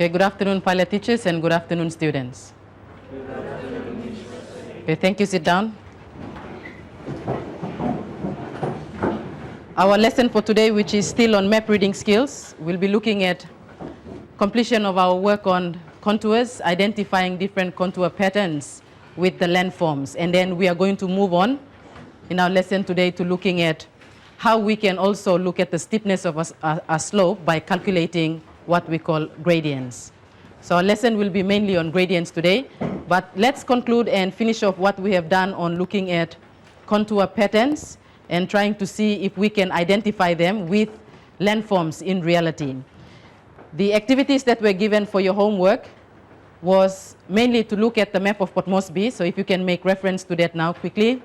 Okay, good afternoon, pilot teachers, and good afternoon, students. Okay, thank you. Sit down. Our lesson for today, which is still on map reading skills, we'll be looking at completion of our work on contours, identifying different contour patterns with the landforms. And then we are going to move on in our lesson today to looking at how we can also look at the steepness of a slope by calculating what we call gradients. So our lesson will be mainly on gradients today, but let's conclude and finish off what we have done on looking at contour patterns and trying to see if we can identify them with landforms in reality. The activities that were given for your homework was mainly to look at the map of Port Moresby, so if you can make reference to that now quickly.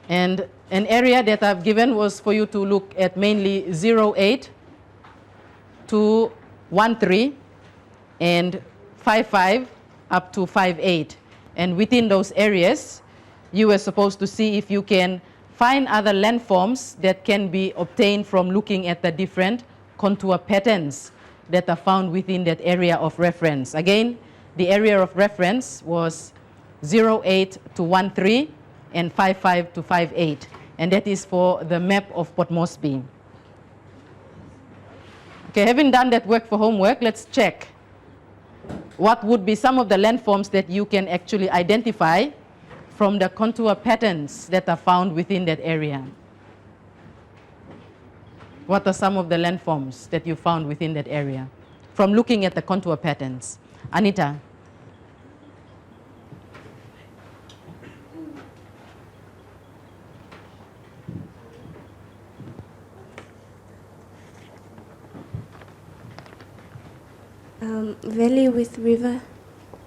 And an area that I've given was for you to look at mainly 08 to 13 and 55 up to 58. And within those areas, you were supposed to see if you can find other landforms that can be obtained from looking at the different contour patterns that are found within that area of reference. Again, the area of reference was 08 to 13 and 55 to 58. And that is for the map of Port Moresby. Okay, having done that work for homework, let's check what would be some of the landforms that you can actually identify from the contour patterns that are found within that area. What are some of the landforms that you found within that area from looking at the contour patterns? Anita? Valley with river.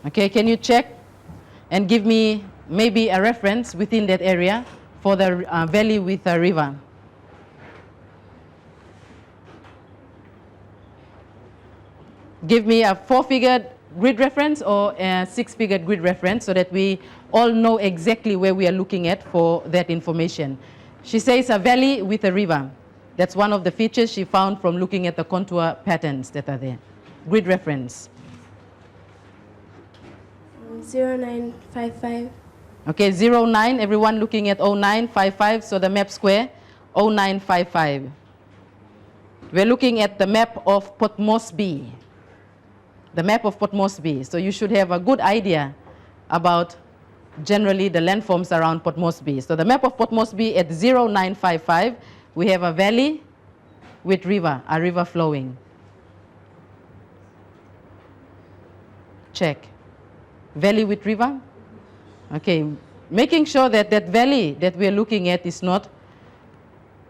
Okay, can you check and give me maybe a reference within that area for the valley with a river? Give me a 4-figured grid reference or a 6-figured grid reference so that we all know exactly where we are looking at for that information. She says a valley with a river. That's one of the features she found from looking at the contour patterns that are there. Grid reference. 0955. Okay, 09, everyone looking at 0955, so the map square, 0955. We're looking at the map of Port Moresby. The map of Port Moresby. So you should have a good idea about generally the landforms around Port Moresby. So the map of Port Moresby at 0955, we have a valley with river, a river flowing. Check. Valley with river. Okay, making sure that that valley that we're looking at is not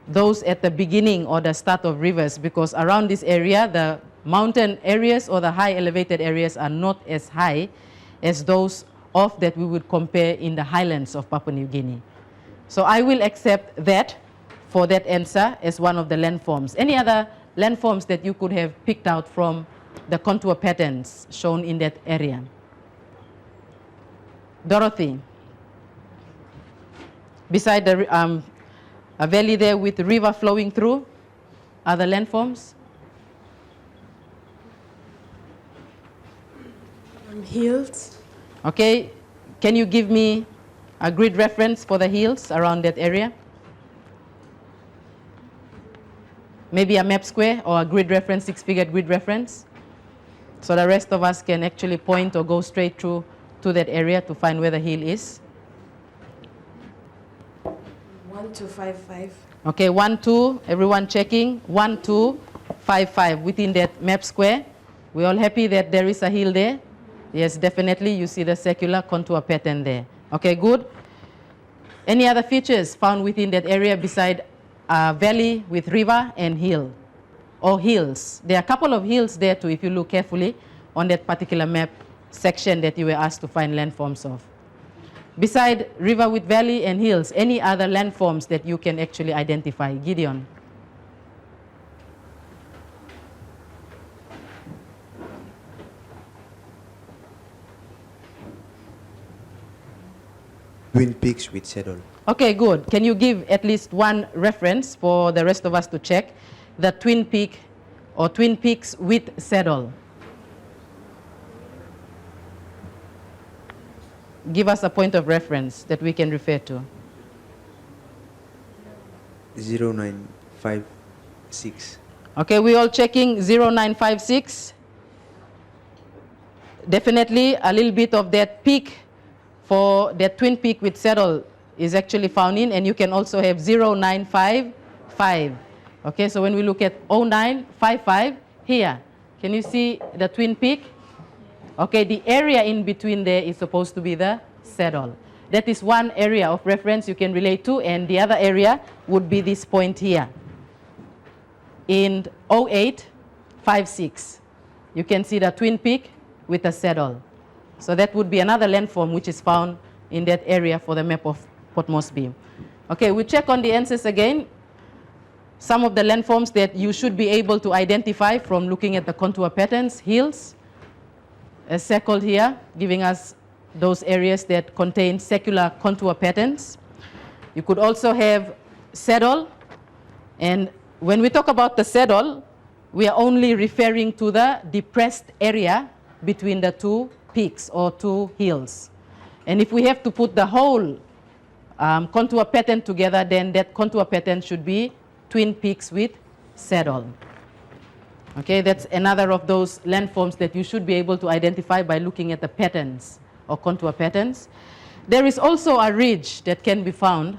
those at the beginning or the start of rivers, because around this area, the mountain areas or the high elevated areas are not as high as those of that we would compare in the highlands of Papua New Guinea. So I will accept that for that answer as one of the landforms. Any other landforms that you could have picked out from the contour patterns shown in that area? Dorothy, beside the a valley there with the river flowing through, other landforms? Hills. Okay, can you give me a grid reference for the hills around that area? Maybe a map square or a grid reference, 6-figured grid reference, so the rest of us can actually point or go straight through to that area to find where the hill is. 1255. Okay, 1, 2, everyone checking. 1, 2, 5, 5 within that map square. We all happy that there is a hill there? Yes, definitely. You see the circular contour pattern there. Okay, good. Any other features found within that area beside a valley with river and hill or hills? There are a couple of hills there too if you look carefully on that particular map section that you were asked to find landforms of. Beside river with valley and hills, any other landforms that you can actually identify? Gideon. Twin Peaks with saddle. Okay, good. Can you give at least one reference for the rest of us to check? The Twin Peak or Twin Peaks with saddle. give us a point of reference that we can refer to. 0956. Okay, we all checking 0956. Definitely a little bit of that peak for that twin peak with saddle is actually found in, and you can also have 0955. Okay, so when we look at 0955 here, can you see the twin peak? Okay, the area in between there is supposed to be the saddle. That is one area of reference you can relate to, and the other area would be this point here. In 0856, you can see the twin peak with a saddle. So that would be another landform which is found in that area for the map of Port Moresby. Okay, we check on the answers again. Some of the landforms that you should be able to identify from looking at the contour patterns: hills, as circled here, giving us those areas that contain secular contour patterns. You could also have saddle, and when we talk about the saddle, we are only referring to the depressed area between the two peaks or two hills. And if we have to put the whole contour pattern together, then that contour pattern should be twin peaks with saddle. Okay, that's another of those landforms that you should be able to identify by looking at the patterns or contour patterns. There is also a ridge that can be found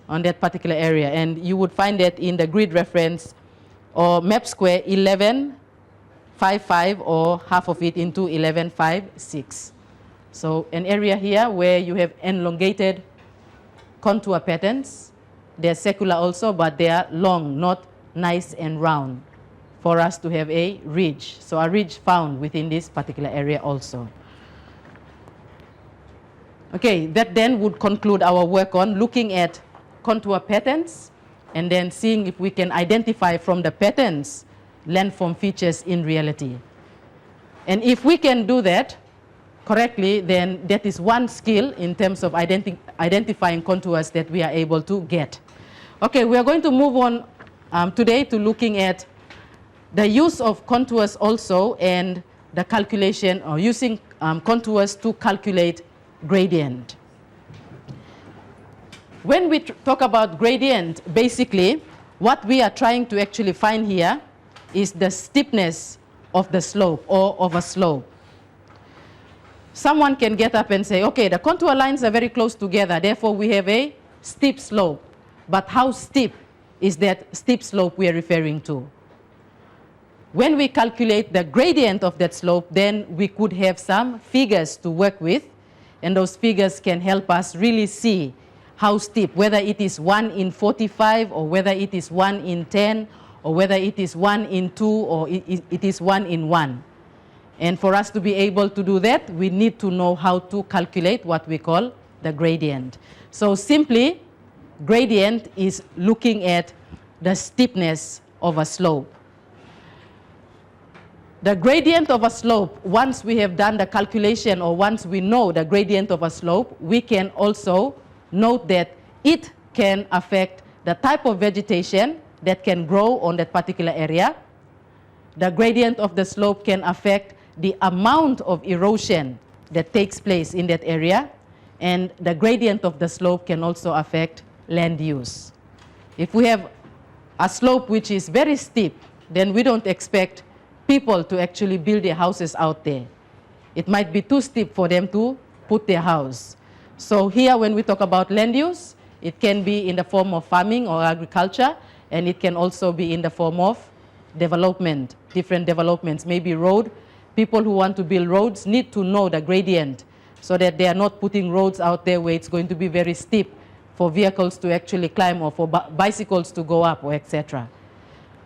on that particular area, and you would find that in the grid reference or map square 1155, or half of it into 1156. So an area here where you have elongated contour patterns. They're secular also, but they are long, not nice and round, for us to have a ridge. So a ridge found within this particular area also. Okay, that then would conclude our work on looking at contour patterns and then seeing if we can identify from the patterns landform features in reality. And if we can do that correctly, then that is one skill in terms of identifying contours that we are able to get. Okay, we are going to move on today to looking at the use of contours also, and the calculation or using contours to calculate gradient. When we talk about gradient, basically what we are trying to actually find here is the steepness of the slope or of a slope. Someone can get up and say, okay, the contour lines are very close together, therefore we have a steep slope. But how steep is that steep slope we are referring to? When we calculate the gradient of that slope, then we could have some figures to work with, and those figures can help us really see how steep, whether it is 1 in 45, or whether it is 1 in 10, or whether it is 1 in 2, or it is 1 in 1. And for us to be able to do that, we need to know how to calculate what we call the gradient. So simply, gradient is looking at the steepness of a slope. The gradient of a slope, once we have done the calculation or once we know the gradient of a slope, we can also note that it can affect the type of vegetation that can grow on that particular area. The gradient of the slope can affect the amount of erosion that takes place in that area, and the gradient of the slope can also affect land use. If we have a slope which is very steep, then we don't expect people to actually build their houses out there. It might be too steep for them to put their house. So here when we talk about land use, it can be in the form of farming or agriculture, and it can also be in the form of development, different developments, maybe road. People who want to build roads need to know the gradient so that they are not putting roads out there where it's going to be very steep for vehicles to actually climb or for bicycles to go up, or etc.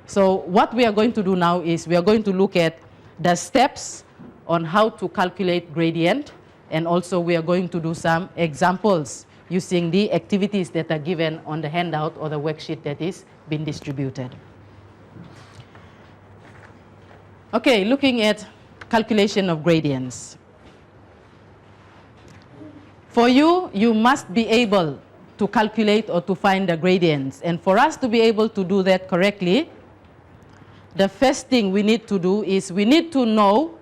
So what we are going to do now is we are going to look at the steps on how to calculate gradient, and also we are going to do some examples using the activities that are given on the handout or the worksheet that is being distributed. Okay, looking at calculation of gradients. For you, you must be able to calculate or to find the gradients. And for us to be able to do that correctly, the first thing we need to do is we need to know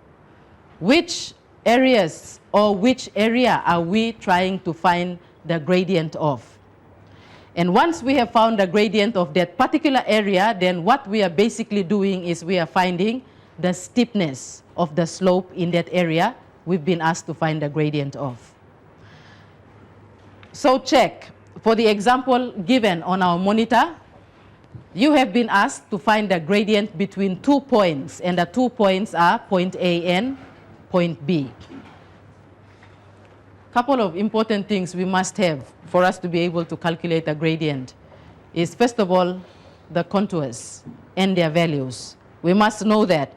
which areas or which area are we trying to find the gradient of. And once we have found the gradient of that particular area, then what we are basically doing is we are finding the steepness of the slope in that area we've been asked to find the gradient of. So check. For the example given on our monitor, you have been asked to find the gradient between 2 points, and the 2 points are point A and point B. Couple of important things we must have for us to be able to calculate a gradient is, first of all, the contours and their values. We must know that.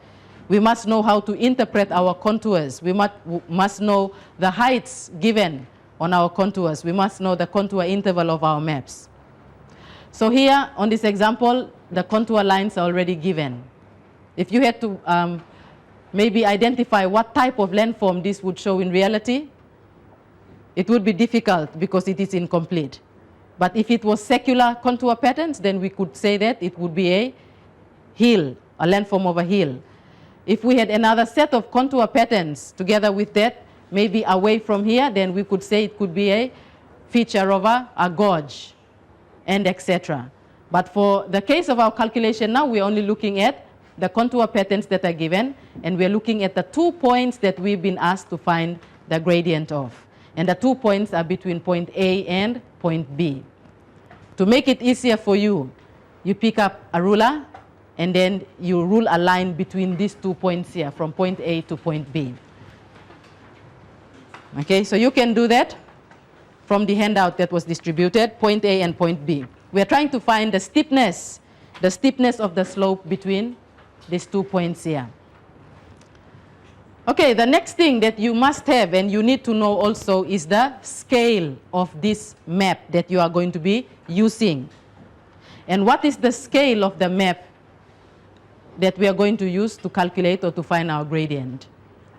We must know how to interpret our contours. We must know the heights given on our contours. We must know the contour interval of our maps. So here on this example, the contour lines are already given. If you had to maybe identify what type of landform this would show in reality, it would be difficult because it is incomplete. But if it was secular contour patterns, then we could say that it would be a hill, a landform of a hill. If we had another set of contour patterns together with that, maybe away from here, then we could say it could be a feature of a gorge, and etc. But for the case of our calculation now, we're only looking at the contour patterns that are given, and we're looking at the 2 points that we've been asked to find the gradient of. And the 2 points are between point A and point B. To make it easier for you, you pick up a ruler, and then you rule a line between these 2 points here, from point A to point B. Okay, so you can do that from the handout that was distributed, point A and point B. We are trying to find the steepness of the slope between these 2 points here. Okay, the next thing that you must have and you need to know also is the scale of this map that you are going to be using. And what is the scale of the map that we are going to use to calculate or to find our gradient?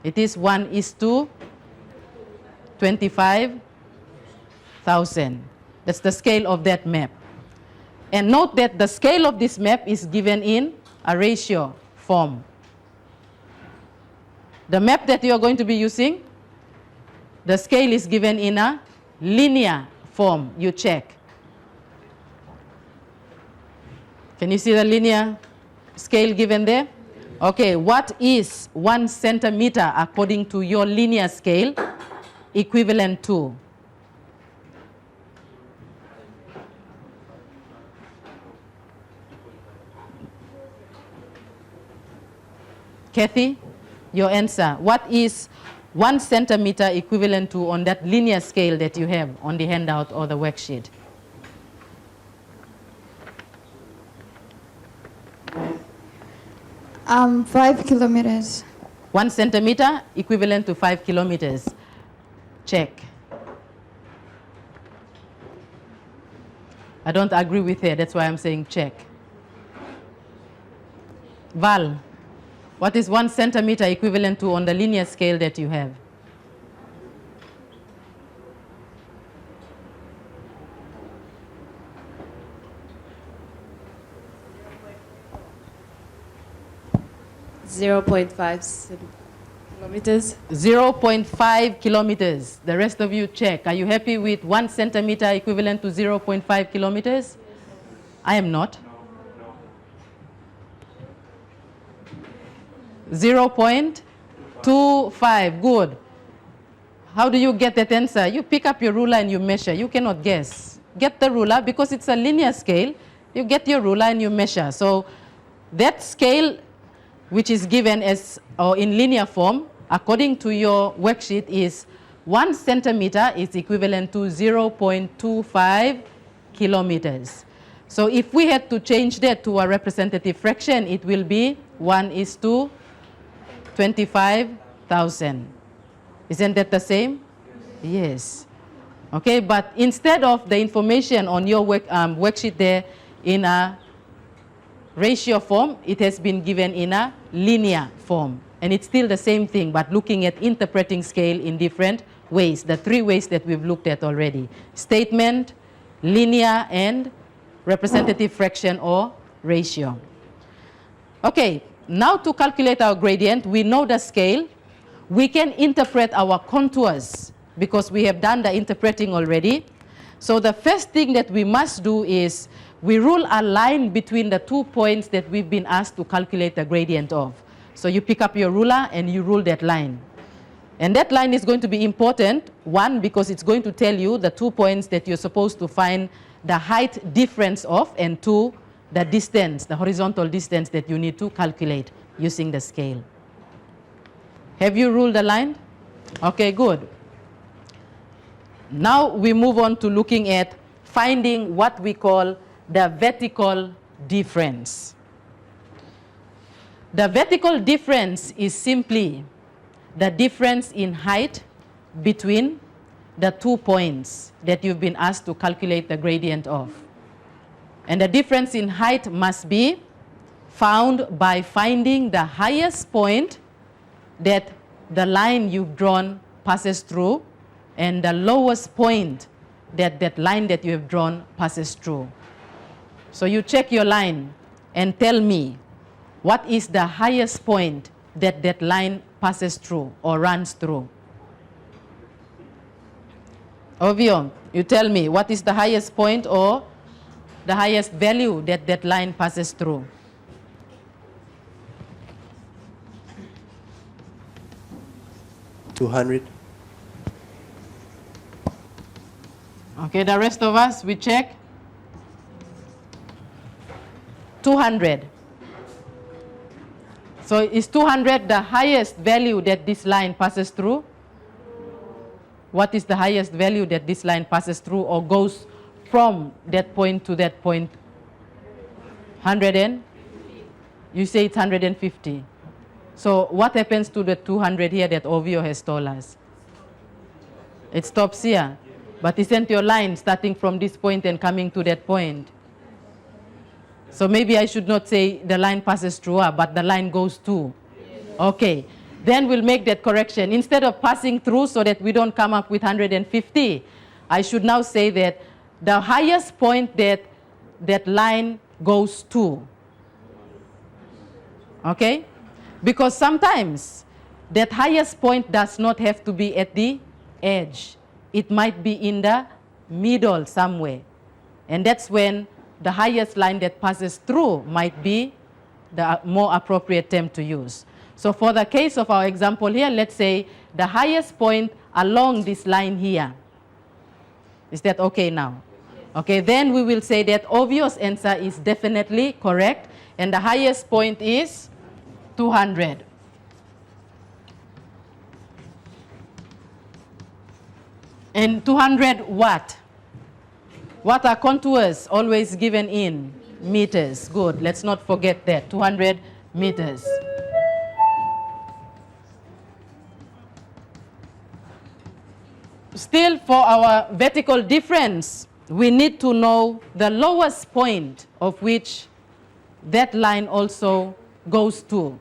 It is 1:25,000. That's the scale of that map. And note that the scale of this map is given in a ratio form. The map that you are going to be using, the scale is given in a linear form. You check. Can you see the linear scale given there? Okay, what is 1 centimeter according to your linear scale equivalent to? Kathy, your answer. What is 1 centimeter equivalent to on that linear scale that you have on the handout or the worksheet? Um, 5 kilometers. 1 centimeter equivalent to 5 kilometers. Check. I don't agree with her. That's why I'm saying check. Val, what is 1 centimeter equivalent to on the linear scale that you have? Kilometers. 0.5 kilometers. The rest of you check. Are you happy with 1 centimeter equivalent to 0.5 kilometers? I am not. 0.25. Good. How do you get that answer? You pick up your ruler and you measure. You cannot guess. Get the ruler because it's a linear scale. You get your ruler and you measure. So that scale, which is given as or in linear form, according to your worksheet, is 1 centimeter is equivalent to 0.25 kilometers. So if we had to change that to a representative fraction, it will be 1:25,000. Isn't that the same? Yes. Okay, but instead of the information on your worksheet there in a ratio form, it has been given in a linear form. And it's still the same thing, but looking at interpreting scale in different ways, the 3 ways that we've looked at already: statement, linear, and representative fraction or ratio. Okay, now to calculate our gradient, we know the scale, we can interpret our contours because we have done the interpreting already. So the first thing that we must do is we rule a line between the 2 points that we've been asked to calculate the gradient of. So you pick up your ruler and you rule that line. And that line is going to be important, one, because it's going to tell you the 2 points that you're supposed to find the height difference of, and two, the distance, the horizontal distance that you need to calculate using the scale. Have you ruled the line? Okay, good. Now we move on to looking at finding what we call the vertical difference. The vertical difference is simply the difference in height between the 2 points that you've been asked to calculate the gradient of. And the difference in height must be found by finding the highest point that the line you've drawn passes through and the lowest point that that line that you have drawn passes through. So you check your line and tell me what is the highest point that that line passes through or runs through. Ovio, you tell me what is the highest point or the highest value that that line passes through. $200. Okay, the rest of us, we check. 200. So is 200 the highest value that this line passes through? What is the highest value that this line passes through or goes from that point to that point? 100 and? You say it's 150. So what happens to the 200 here that Ovio has told us? It stops here. But isn't your line starting from this point and coming to that point? So maybe I should not say the line passes through, but the line goes to. Okay. Then we'll make that correction. Instead of passing through so that we don't come up with 150, I should now say that the highest point that that line goes to. Okay? Because sometimes that highest point does not have to be at the edge. It might be in the middle somewhere. And that's when the highest line that passes through might be the more appropriate term to use. So for the case of our example here, let's say the highest point along this line here. Is that okay now? Okay, then we will say that Ovio's answer is definitely correct. And the highest point is 200. And 200 what? What are contours always given in? Meters. Good. Let's not forget that. 200 meters. Still, for our vertical difference, we need to know the lowest point of which that line also goes to.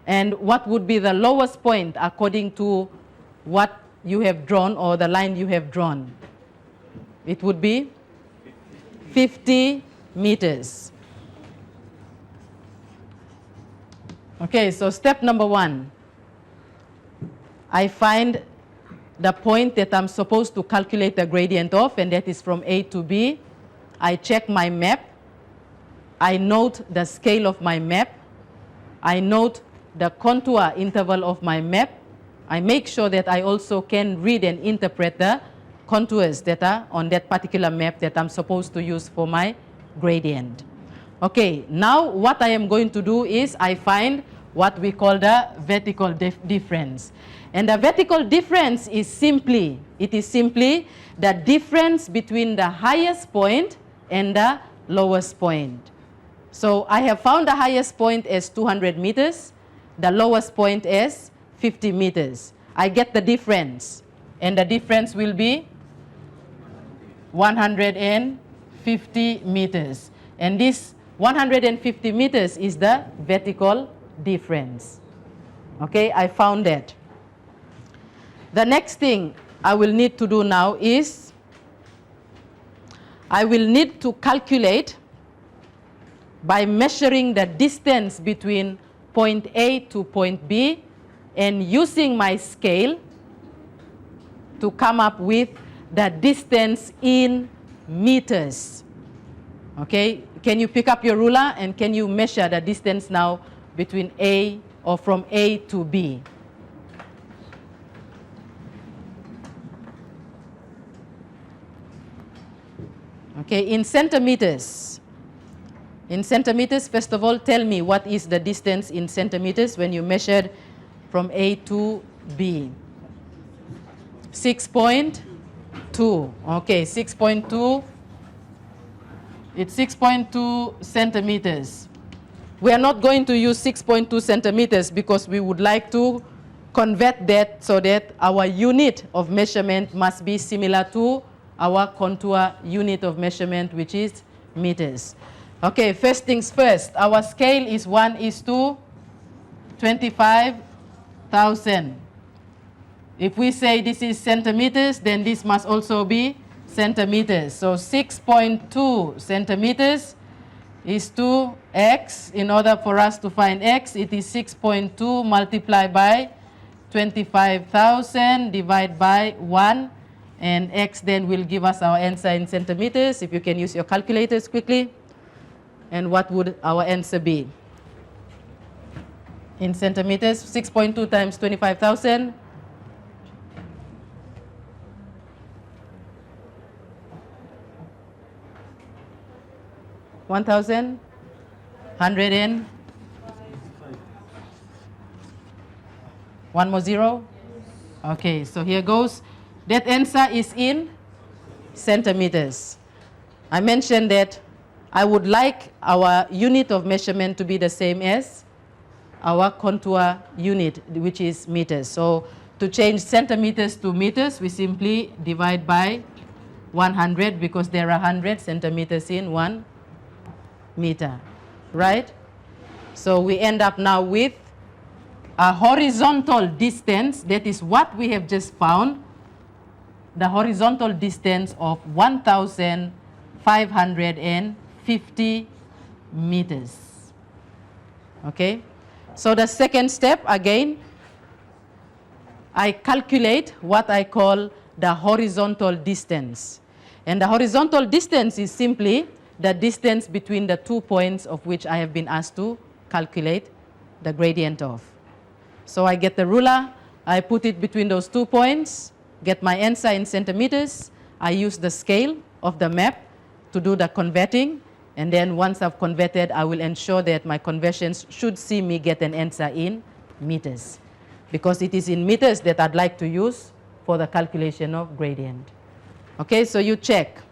And what would be the lowest point according to what you have drawn or the line you have drawn? It would be 50 meters. Okay, so step number one. I find the point that I'm supposed to calculate the gradient of, and that is from A to B. I check my map. I note the scale of my map. I note the contour interval of my map. I make sure that I also can read and interpret the contours that are on that particular map that I'm supposed to use for my gradient. Okay, now what I am going to do is I find what we call the vertical difference. And the vertical difference is simply the difference between the highest point and the lowest point. So I have found the highest point as 200 meters, the lowest point as 50 meters. I get the difference, and the difference will be 150 meters. And this 150 meters is the vertical difference. Okay, I found that. The next thing I will need to do now is I will need to calculate by measuring the distance between point A to point B and using my scale to come up with the distance in meters. Okay, can you pick up your ruler and can you measure the distance now between A or from A to B? Okay, in centimeters. In centimeters, first of all, tell me what is the distance in centimeters when you measured from A to B. 6.2. Okay, 6.2. It's 6.2 centimeters. We are not going to use 6.2 centimeters because we would like to convert that so that our unit of measurement must be similar to our contour unit of measurement, which is meters. Okay, first things first. Our scale is 1:25,000. If we say this is centimeters, then this must also be centimeters. So 6.2 centimeters is 2x. In order for us to find x, it is 6.2 multiplied by 25,000 divided by 1. And x then will give us our answer in centimeters. If you can use your calculators quickly. And what would our answer be? In centimeters, 6.2 times 25,000. 1,000? 100 and? One more zero? Okay, so here goes. That answer is in centimeters. I mentioned that I would like our unit of measurement to be the same as our contour unit, which is meters. So to change centimeters to meters, we simply divide by 100 because there are 100 centimeters in 1 meter, right? So we end up now with a horizontal distance, that is what we have just found, the horizontal distance of 1,550 meters. Okay? So the second step, again, I calculate what I call the horizontal distance. And the horizontal distance is simply the distance between the 2 points of which I have been asked to calculate the gradient of. So I get the ruler, I put it between those 2 points, get my answer in centimeters. I use the scale of the map to do the converting. And then once I've converted, I will ensure that my conversions should see me get an answer in meters, because it is in meters that I'd like to use for the calculation of gradient. Okay, so you check.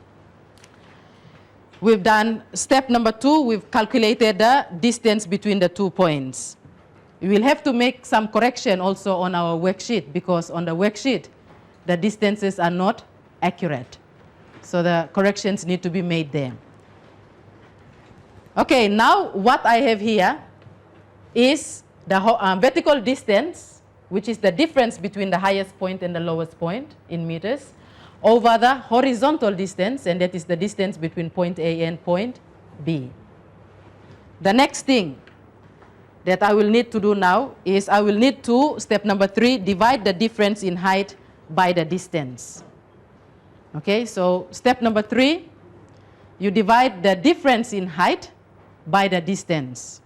We've done step number 2. We've calculated the distance between the 2 points. We will have to make some correction also on our worksheet, because on the worksheet, the distances are not accurate. So the corrections need to be made there. Okay, now what I have here is the vertical distance, which is the difference between the highest point and the lowest point in meters, over the horizontal distance, and that is the distance between point A and point B. The next thing that I will need to do now is I will need to, step number 3, divide the difference in height by the distance. Okay, so step number 3, you divide the difference in height by the distance.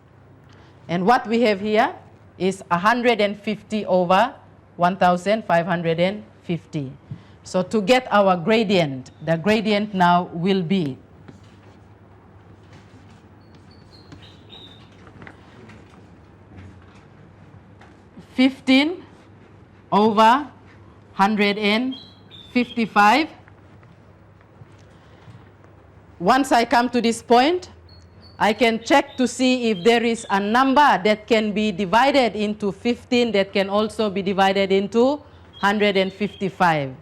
And what we have here is 150 over 1,550. So to get our gradient, the gradient now will be (15 over 155). Once I come to this point, I can check to see if there is a number that can be divided into 15 that can also be divided into 155.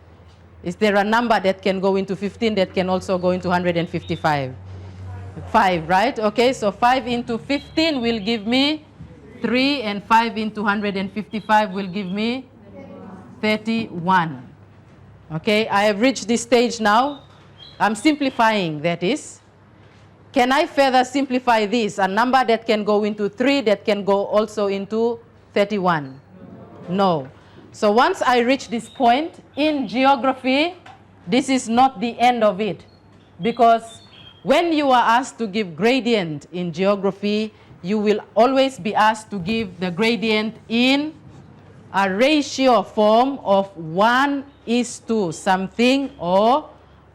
Is there a number that can go into 15 that can also go into 155? 5, right? Okay, so 5 into 15 will give me 3, and 5 into 155 will give me 31. Okay, I have reached this stage now. I'm simplifying, that is. Can I further simplify this? A number that can go into 3 that can go also into 31. No. So once I reach this point in geography, this is not the end of it. Because when you are asked to give gradient in geography, you will always be asked to give the gradient in a ratio form of 1:something or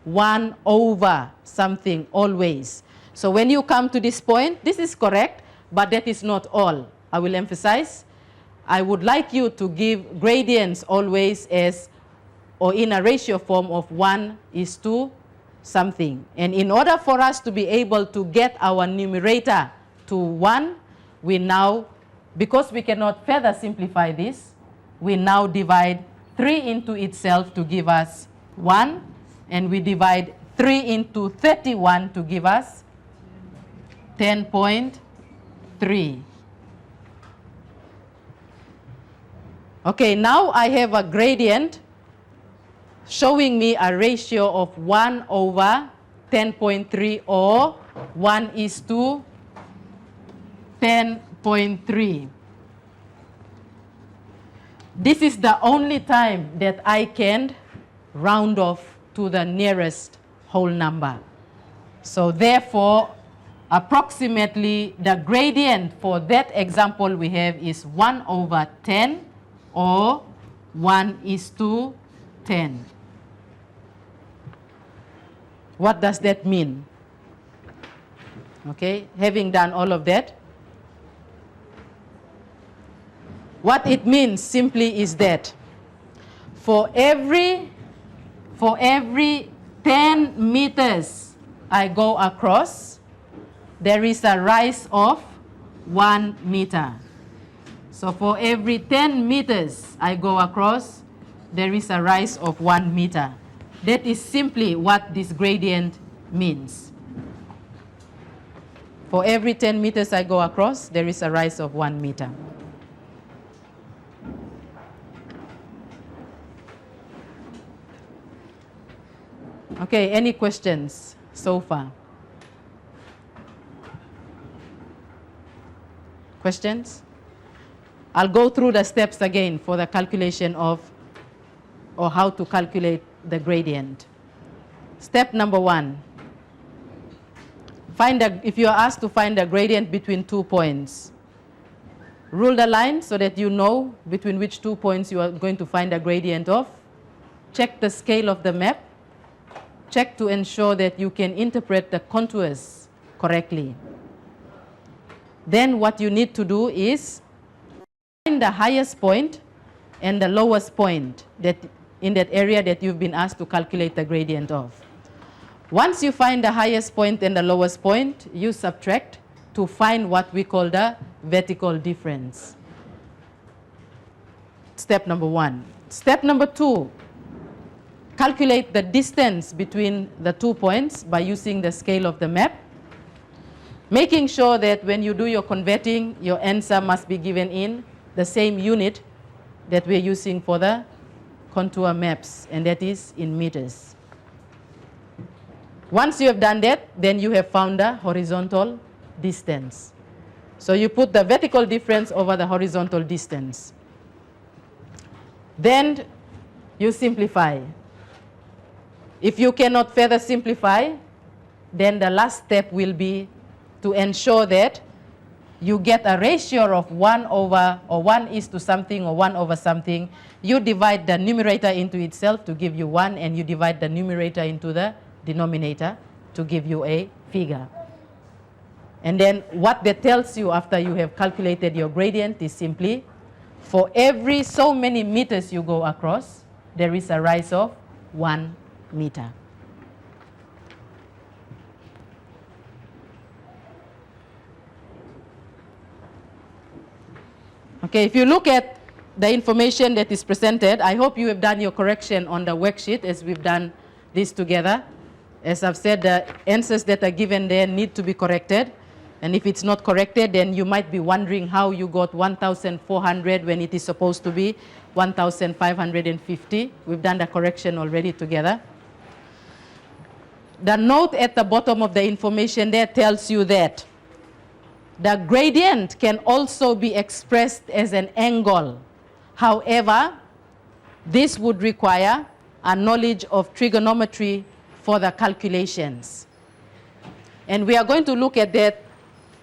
1/something always. So when you come to this point, this is correct, but that is not all. I will emphasize. I would like you to give gradients always as or in a ratio form of 1:something. And in order for us to be able to get our numerator to 1, we now, because we cannot further simplify this, we now divide 3 into itself to give us 1, and we divide 3 into 31 to give us 10.3. Okay, now I have a gradient showing me a ratio of 1/10.3 or 1:10.3. This is the only time that I can round off to the nearest whole number. So therefore, approximately the gradient for that example we have is 1/10 or 1:10. What does that mean? Okay, having done all of that, what it means simply is that for every 10 meters I go across, there is a rise of 1 meter. So for every 10 meters I go across, there is a rise of 1 meter. That is simply what this gradient means. For every 10 meters I go across, there is a rise of 1 meter. Okay, any questions so far? Questions? I'll go through the steps again for the calculation of, or how to calculate the gradient. Step number 1. If you are asked to find the gradient between 2 points, rule the line so that you know between which 2 points you are going to find the gradient of. Check the scale of the map. Check to ensure that you can interpret the contours correctly. Then what you need to do is find the highest point and the lowest point in that area that you've been asked to calculate the gradient of. Once you find the highest point and the lowest point, you subtract to find what we call the vertical difference. Step number 1. Step number 2, calculate the distance between the 2 points by using the scale of the map, making sure that when you do your converting, your answer must be given in the same unit that we're using for the contour maps, and that is in meters. Once you have done that, then you have found the horizontal distance. So you put the vertical difference over the horizontal distance. Then you simplify. If you cannot further simplify, then the last step will be to ensure that you get a ratio of 1 over or 1:something or 1/something. You divide the numerator into itself to give you 1, and you divide the numerator into the denominator to give you a figure. And then what that tells you after you have calculated your gradient is simply, for every so many meters you go across, there is a rise of 1 meter. Okay, if you look at the information that is presented, I hope you have done your correction on the worksheet as we've done this together. As I've said, the answers that are given there need to be corrected. And if it's not corrected, then you might be wondering how you got 1,400 when it is supposed to be 1,550. We've done the correction already together. The note at the bottom of the information there tells you that the gradient can also be expressed as an angle However, this would require a knowledge of trigonometry for the calculations. And we are going to look at that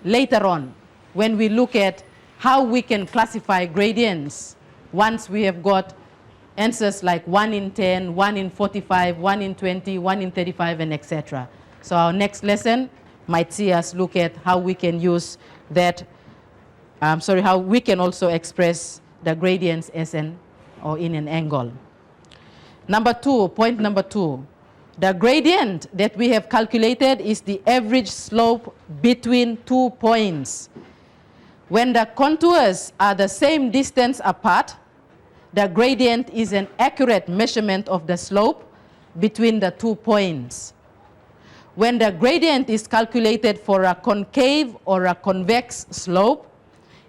later on when we look at how we can classify gradients once we have got answers like 1 in 10, 1 in 45, 1 in 20, 1 in 35, and etc. So our next lesson might see us look at how we can use that, how we can also express the gradients as in an angle. Point number two, the gradient that we have calculated is the average slope between 2 points. When the contours are the same distance apart, the gradient is an accurate measurement of the slope between the 2 points. When the gradient is calculated for a concave or a convex slope,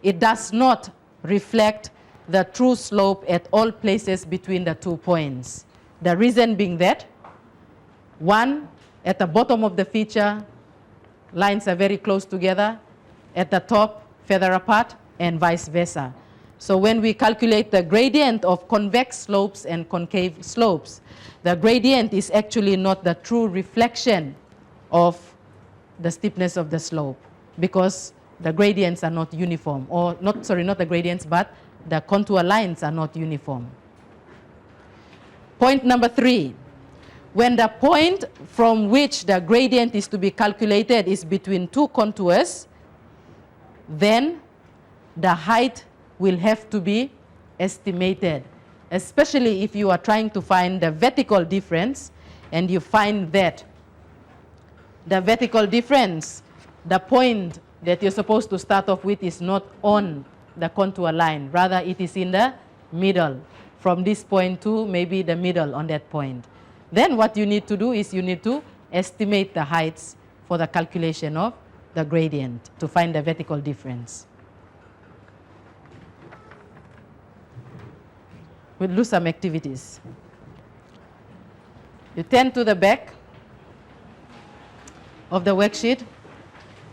it does not reflect the true slope at all places between the 2 points. The reason being that, one, at the bottom of the feature, lines are very close together. At the top, further apart, and vice versa. So when we calculate the gradient of convex slopes and concave slopes, the gradient is actually not the true reflection of the steepness of the slope, because the gradients are not uniform, or not the gradients, but the contour lines are not uniform. Point number three, when the point from which the gradient is to be calculated is between two contours, then the height will have to be estimated, especially if you are trying to find the vertical difference and you find that the vertical difference, the point that you're supposed to start off with, is not on the contour line. Rather, it is in the middle, from this point to maybe the middle on that point. Then what you need to do is you need to estimate the heights for the calculation of the gradient to find the vertical difference. We'll do some activities. You turn to the back of the worksheet,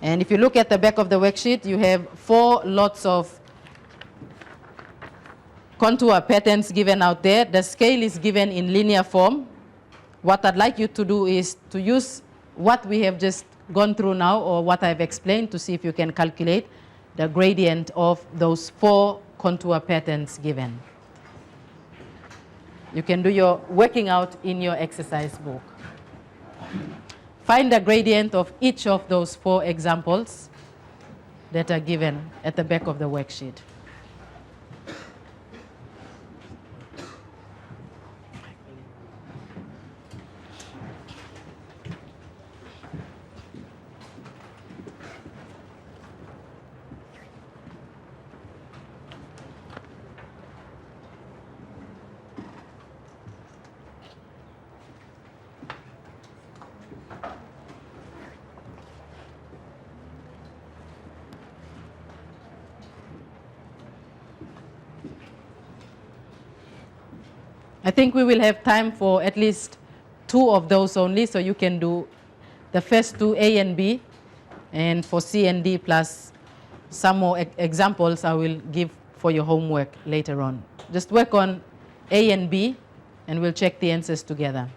and if you look at the back of the worksheet, you have 4 lots of contour patterns given out there. The scale is given in linear form. What I'd like you to do is to use what we have just gone through now, or what I've explained, to see if you can calculate the gradient of those 4 contour patterns given. You can do your working out in your exercise book. Find the gradient of each of those 4 examples that are given at the back of the worksheet. I think we will have time for at least 2 of those only, so you can do the first 2, A and B, and for C and D plus some more examples I will give for your homework later on. Just work on A and B, and we'll check the answers together.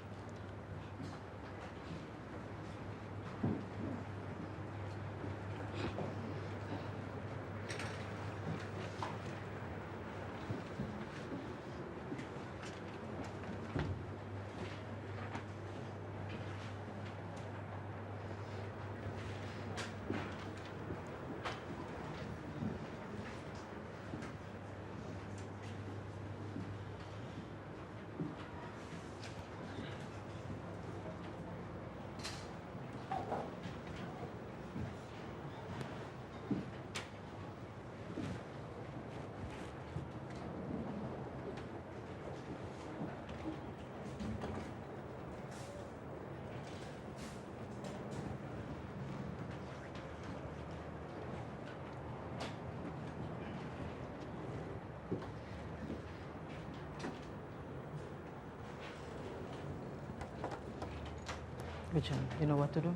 Which one? You know what to do?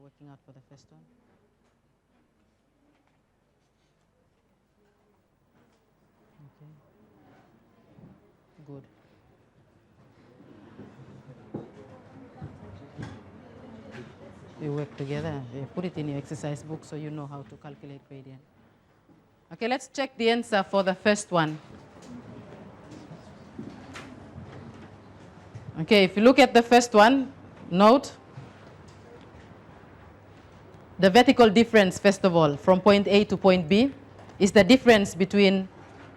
working out for the first one. Okay. Good. You work together. You put it in your exercise book so you know how to calculate gradient. Okay, let's check the answer for the first one. Okay, if you look at the first one, note the vertical difference, first of all, from point A to point B is the difference between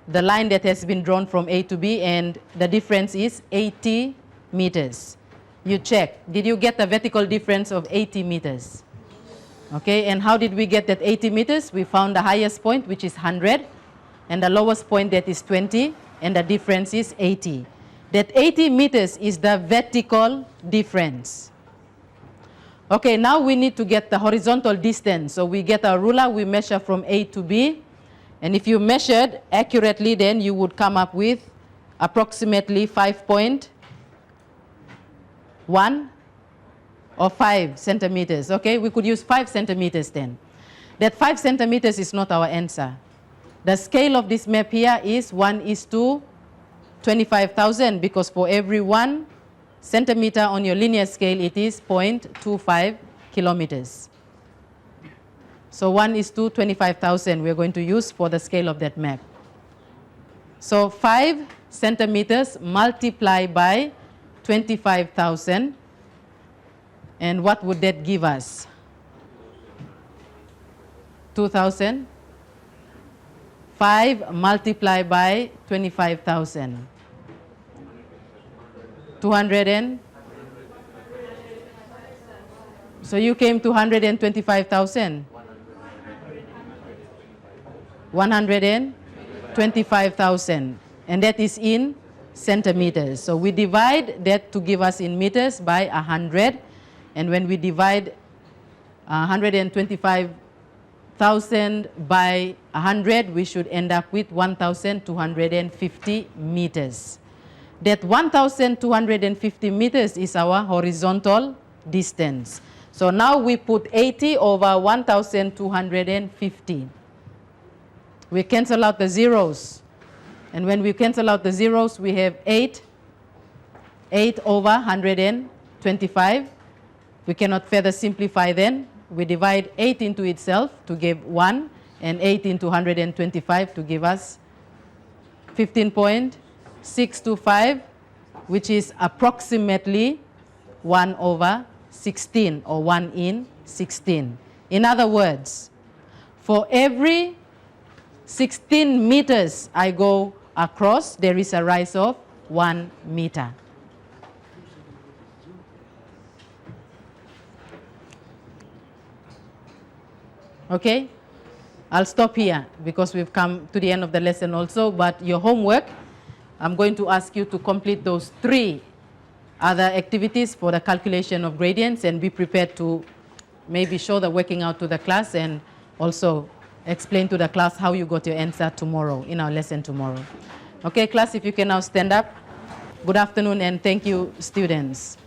the line that has been drawn from A to B, and the difference is 80 meters. You check, did you get the vertical difference of 80 meters? Okay, and how did we get that 80 meters? We found the highest point, which is 100, and the lowest point, that is 20, and the difference is 80. That 80 meters is the vertical difference. Okay, now we need to get the horizontal distance. So we get a ruler, we measure from A to B, and if you measured accurately, then you would come up with approximately 5.1 or 5 centimeters. Okay, we could use 5 centimeters then. That 5 centimeters is not our answer. The scale of this map here is 1:25,000, because for every 1 centimeter on your linear scale, it is 0.25 kilometers. So 1:25,000 we're going to use for the scale of that map. So 5 centimeters multiplied by 25,000, and what would that give us? 2,000. 5 multiplied by 25,000. 200 so you came to 125,000. 125,000, and that is in centimeters. So we divide that to give us in meters by 100, and when we divide 125,000 by 100, we should end up with 1,250 meters. That 1,250 meters is our horizontal distance. So now we put 80 over 1,250. We cancel out the zeros. And when we cancel out the zeros, we have 8 over 125. We cannot further simplify then. We divide 8 into itself to give 1, and 8 into 125 to give us 15.625, which is approximately 1 over 16, or 1 in 16. In other words, for every 16 meters I go across, there is a rise of 1 meter. Okay, I'll stop here because we've come to the end of the lesson also, but your homework, I'm going to ask you to complete those 3 other activities for the calculation of gradients, and be prepared to maybe show the working out to the class, and also explain to the class how you got your answer tomorrow, in our lesson tomorrow. Okay, class, if you can now stand up. Good afternoon, and thank you, students.